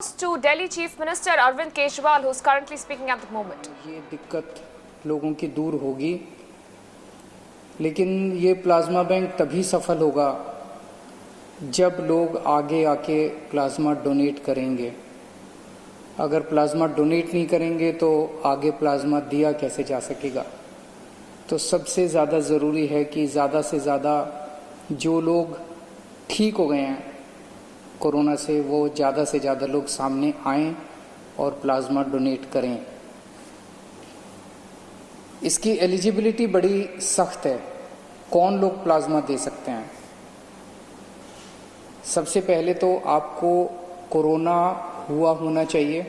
To Delhi Chief Minister Arvind Kejriwal, who's currently speaking at the moment. ये दिक्कत लोगों की दूर होगी, लेकिन ये प्लाज्मा बैंक तभी सफल होगा जब लोग आगे आके प्लाज्मा डोनेट करेंगे। अगर प्लाज्मा डोनेट नहीं करेंगे तो आगे प्लाज्मा दिया कैसे जा सकेगा। तो सबसे ज़्यादा ज़रूरी है कि ज़्यादा से ज़्यादा जो लोग ठीक हो गए हैं कोरोना से, वो ज़्यादा से ज़्यादा लोग सामने आएं और प्लाज्मा डोनेट करें। इसकी एलिजिबिलिटी बड़ी सख्त है। कौन लोग प्लाज्मा दे सकते हैं? सबसे पहले तो आपको कोरोना हुआ होना चाहिए,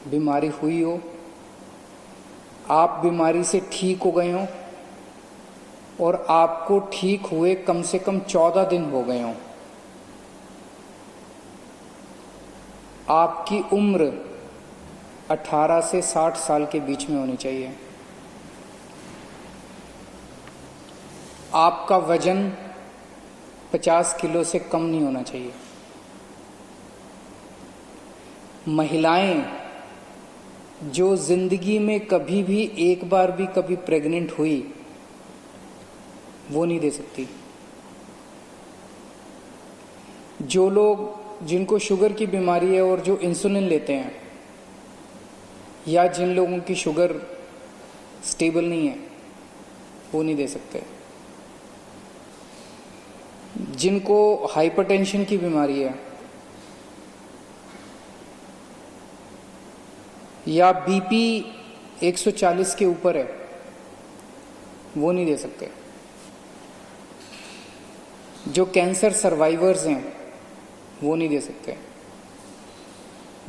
बीमारी हुई हो, आप बीमारी से ठीक हो गए हों और आपको ठीक हुए कम से कम 14 दिन हो गए हों। आपकी उम्र 18 से 60 साल के बीच में होनी चाहिए। आपका वजन 50 किलो से कम नहीं होना चाहिए। महिलाएं जो जिंदगी में कभी भी एक बार भी कभी प्रेग्नेंट हुई, वो नहीं दे सकती। जो लोग जिनको शुगर की बीमारी है और जो इंसुलिन लेते हैं, या जिन लोगों की शुगर स्टेबल नहीं है, वो नहीं दे सकते। जिनको हाइपरटेंशन की बीमारी है या बीपी 140 के ऊपर है, वो नहीं दे सकते। जो कैंसर सर्वाइवर्स हैं, वो नहीं दे सकते।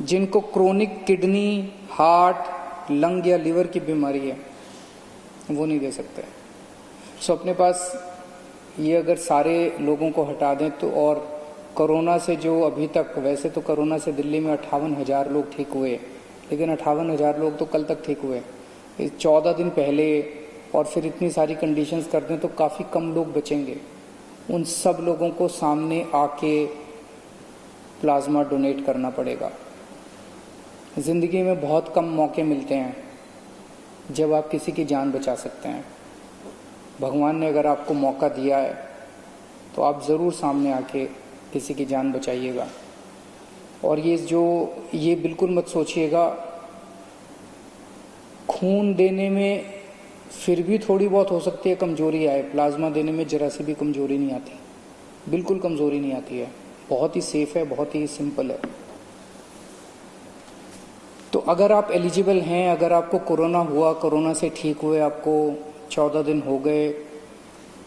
जिनको क्रोनिक किडनी, हार्ट, लंग या लिवर की बीमारी है, वो नहीं दे सकते। सो अपने पास ये अगर सारे लोगों को हटा दें तो, और कोरोना से जो अभी तक, वैसे तो कोरोना से दिल्ली में 58,000 लोग ठीक हुए, लेकिन 58,000 लोग तो कल तक ठीक हुए। 14 दिन पहले और फिर इतनी सारी कंडीशंस कर दें तो काफ़ी कम लोग बचेंगे। उन सब लोगों को सामने आके प्लाज्मा डोनेट करना पड़ेगा। ज़िंदगी में बहुत कम मौके मिलते हैं जब आप किसी की जान बचा सकते हैं। भगवान ने अगर आपको मौका दिया है तो आप ज़रूर सामने आके किसी की जान बचाइएगा। और ये बिल्कुल मत सोचिएगा खून देने में फिर भी थोड़ी बहुत हो सकती है कमजोरी आए, प्लाज्मा देने में जरा सी भी कमजोरी नहीं आती, बिल्कुल कमजोरी नहीं आती है। बहुत ही सेफ है, बहुत ही सिंपल है। तो अगर आप एलिजिबल हैं, अगर आपको कोरोना हुआ, कोरोना से ठीक हुए, आपको 14 दिन हो गए,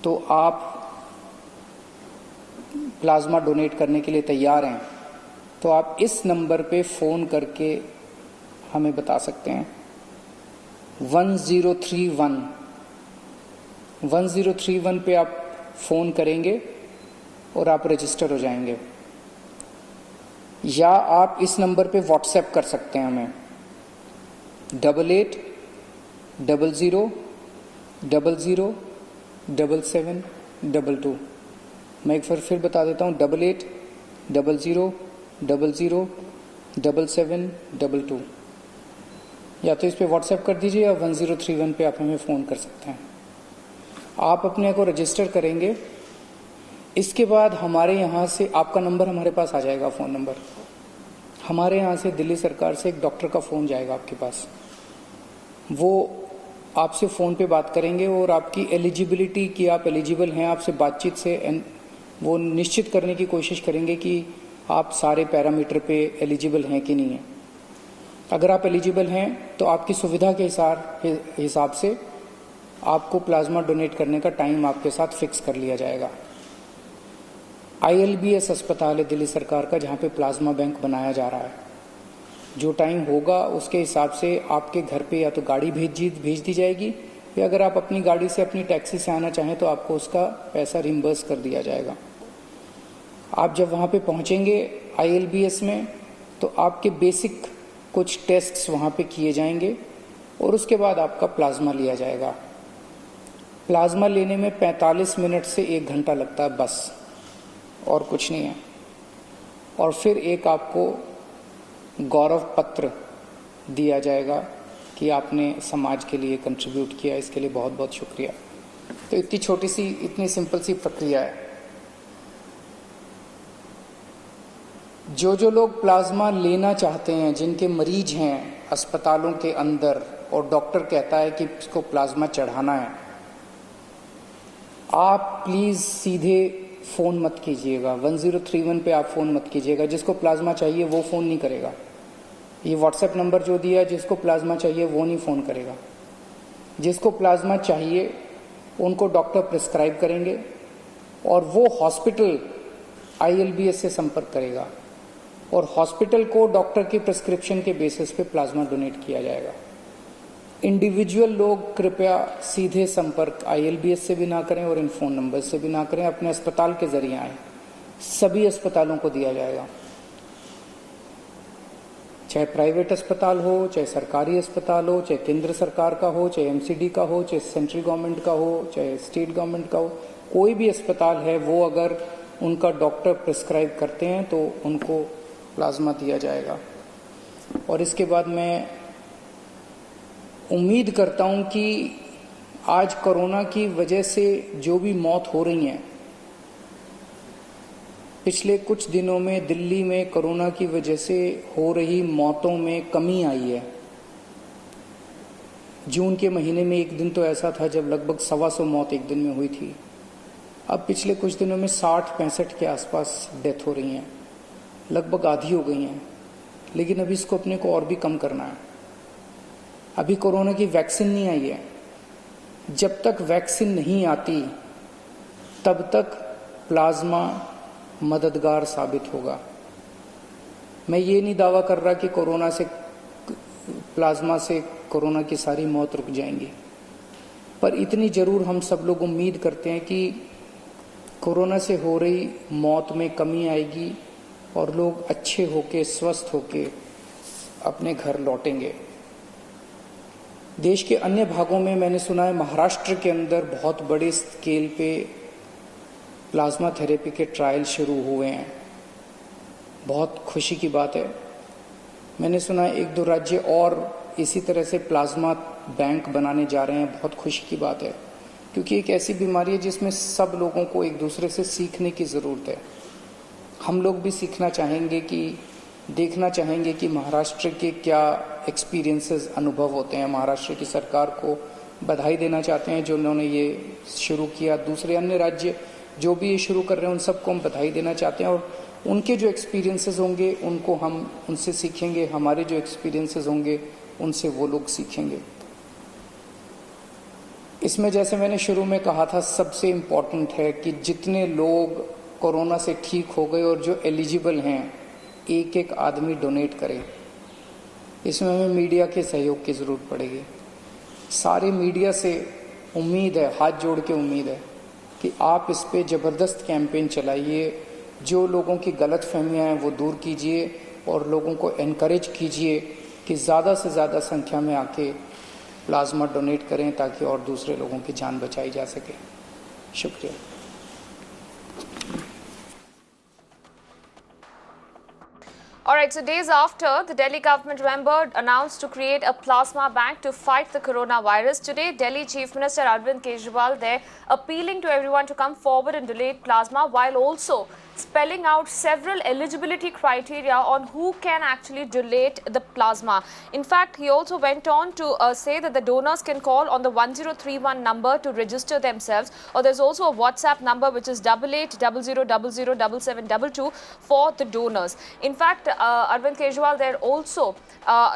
तो आप प्लाज्मा डोनेट करने के लिए तैयार हैं, तो आप इस नंबर पे फ़ोन करके हमें बता सकते हैं। 1031 पे आप फ़ोन करेंगे और आप रजिस्टर हो जाएंगे। या आप इस नंबर पे व्हाट्सएप कर सकते हैं हमें 8800007722। मैं एक बार फिर बता देता हूँ, 8800007722। या तो इस पे व्हाट्सएप कर दीजिए या 1031 पे आप हमें फ़ोन कर सकते हैं। आप अपने को रजिस्टर करेंगे, इसके बाद हमारे यहाँ से आपका नंबर हमारे पास आ जाएगा, फ़ोन नंबर। हमारे यहाँ से दिल्ली सरकार से एक डॉक्टर का फ़ोन जाएगा आपके पास। वो आपसे फ़ोन पे बात करेंगे और आपकी एलिजिबिलिटी कि आप एलिजिबल हैं, आपसे बातचीत से वो निश्चित करने की कोशिश करेंगे कि आप सारे पैरामीटर पे एलिजिबल हैं कि नहीं है। अगर आप एलिजिबल हैं तो आपकी सुविधा के हिसाब से आपको प्लाज्मा डोनेट करने का टाइम आपके साथ फिक्स कर लिया जाएगा। ILBS अस्पताल है दिल्ली सरकार का, जहाँ पे प्लाज्मा बैंक बनाया जा रहा है। जो टाइम होगा उसके हिसाब से आपके घर पे या तो गाड़ी भेज दी जाएगी, या अगर आप अपनी गाड़ी से, अपनी टैक्सी से आना चाहें तो आपको उसका पैसा रिम्बर्स कर दिया जाएगा। आप जब वहाँ पे पहुँचेंगे ILBS में, तो आपके बेसिक कुछ टेस्ट्स वहाँ पे किए जाएंगे और उसके बाद आपका प्लाज्मा लिया जाएगा। प्लाज्मा लेने में 45 मिनट से 1 घंटा लगता है बस, और कुछ नहीं है। और फिर एक आपको गौरव पत्र दिया जाएगा कि आपने समाज के लिए कंट्रीब्यूट किया, इसके लिए बहुत बहुत शुक्रिया। तो इतनी छोटी सी, इतनी सिंपल सी प्रक्रिया है। जो लोग प्लाज्मा लेना चाहते हैं, जिनके मरीज हैं अस्पतालों के अंदर और डॉक्टर कहता है कि इसको प्लाज्मा चढ़ाना है, आप प्लीज सीधे फोन मत कीजिएगा, 1031 पे आप फोन मत कीजिएगा। जिसको प्लाज्मा चाहिए वो फोन नहीं करेगा। ये व्हाट्सएप नंबर जो दिया, जिसको प्लाज्मा चाहिए वो नहीं फोन करेगा। जिसको प्लाज्मा चाहिए उनको डॉक्टर प्रिस्क्राइब करेंगे और वो हॉस्पिटल ILBS से संपर्क करेगा और हॉस्पिटल को डॉक्टर की प्रिस्क्रिप्शन के बेसिस पे प्लाज्मा डोनेट किया जाएगा। इंडिविजुअल लोग कृपया सीधे संपर्क ILBS से भी ना करें और इन फोन नंबर से भी ना करें, अपने अस्पताल के जरिए आए। सभी अस्पतालों को दिया जाएगा, चाहे प्राइवेट अस्पताल हो, चाहे सरकारी अस्पताल हो, चाहे केंद्र सरकार का हो, चाहे MCD का हो, चाहे सेंट्रल गवर्नमेंट का हो, चाहे स्टेट गवर्नमेंट का हो। कोई भी अस्पताल है, वो अगर उनका डॉक्टर प्रिस्क्राइब करते हैं तो उनको प्लाज्मा दिया जाएगा। और इसके बाद मैं उम्मीद करता हूं कि आज कोरोना की वजह से जो भी मौत हो रही है, पिछले कुछ दिनों में दिल्ली में कोरोना की वजह से हो रही मौतों में कमी आई है। जून के महीने में एक दिन तो ऐसा था जब लगभग 125 मौत एक दिन में हुई थी। अब पिछले कुछ दिनों में 60-65 के आसपास डेथ हो रही हैं, लगभग आधी हो गई हैं। लेकिन अभी इसको अपने को और भी कम करना है। अभी कोरोना की वैक्सीन नहीं आई है। जब तक वैक्सीन नहीं आती तब तक प्लाज्मा मददगार साबित होगा। मैं ये नहीं दावा कर रहा कि प्लाज्मा से कोरोना की सारी मौत रुक जाएंगी, पर इतनी जरूर हम सब लोग उम्मीद करते हैं कि कोरोना से हो रही मौत में कमी आएगी और लोग अच्छे होके, स्वस्थ होके अपने घर लौटेंगे। देश के अन्य भागों में मैंने सुना है, महाराष्ट्र के अंदर बहुत बड़े स्केल पे प्लाज्मा थेरेपी के ट्रायल शुरू हुए हैं। बहुत खुशी की बात है। मैंने सुना है 1-2 राज्य और इसी तरह से प्लाज्मा बैंक बनाने जा रहे हैं। बहुत खुशी की बात है, क्योंकि एक ऐसी बीमारी है जिसमें सब लोगों को एक दूसरे से सीखने की ज़रूरत है। हम लोग भी सीखना चाहेंगे, कि देखना चाहेंगे कि महाराष्ट्र के क्या एक्सपीरियंसेस, अनुभव होते हैं। महाराष्ट्र की सरकार को बधाई देना चाहते हैं जो उन्होंने ये शुरू किया। दूसरे अन्य राज्य जो भी ये शुरू कर रहे हैं उन सबको हम बधाई देना चाहते हैं, और उनके जो एक्सपीरियंसेस होंगे उनको हम उनसे सीखेंगे, हमारे जो एक्सपीरियंसेस होंगे उनसे वो लोग सीखेंगे। इसमें जैसे मैंने शुरू में कहा था, सबसे इम्पोर्टेंट है कि जितने लोग कोरोना से ठीक हो गए और जो एलिजिबल हैं, एक आदमी डोनेट करे। इसमें हमें मीडिया के सहयोग की ज़रूरत पड़ेगी। सारे मीडिया से उम्मीद है, हाथ जोड़ के उम्मीद है कि आप इस पे ज़बरदस्त कैंपेन चलाइए। जो लोगों की गलत फहमियाँ हैं वो दूर कीजिए और लोगों को एनकरेज कीजिए कि ज़्यादा से ज़्यादा संख्या में आके प्लाज्मा डोनेट करें, ताकि और दूसरे लोगों की जान बचाई जा सके। शुक्रिया। Alright, so days after, the Delhi government, remember, announced to create a plasma bank to fight the coronavirus. Today, Delhi Chief Minister Arvind Kejriwal there appealing to everyone to come forward and donate plasma, while also spelling out several eligibility criteria on who can actually donate the plasma. In fact, he also went on to say that the donors can call on the 1031 number to register themselves, or there's also a WhatsApp number which is 8800007722 for the donors. In fact, Arvind Kejriwal there also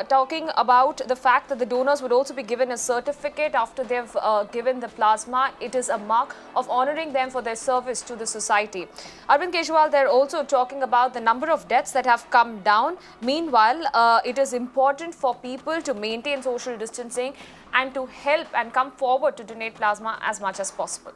talking about the fact that the donors would also be given a certificate after they've given the plasma. It is a mark of honoring them for their service to the society. Arvind Kejriwal they're also talking about the number of deaths that have come down. Meanwhile, it is important for people to maintain social distancing and to help and come forward to donate plasma as much as possible.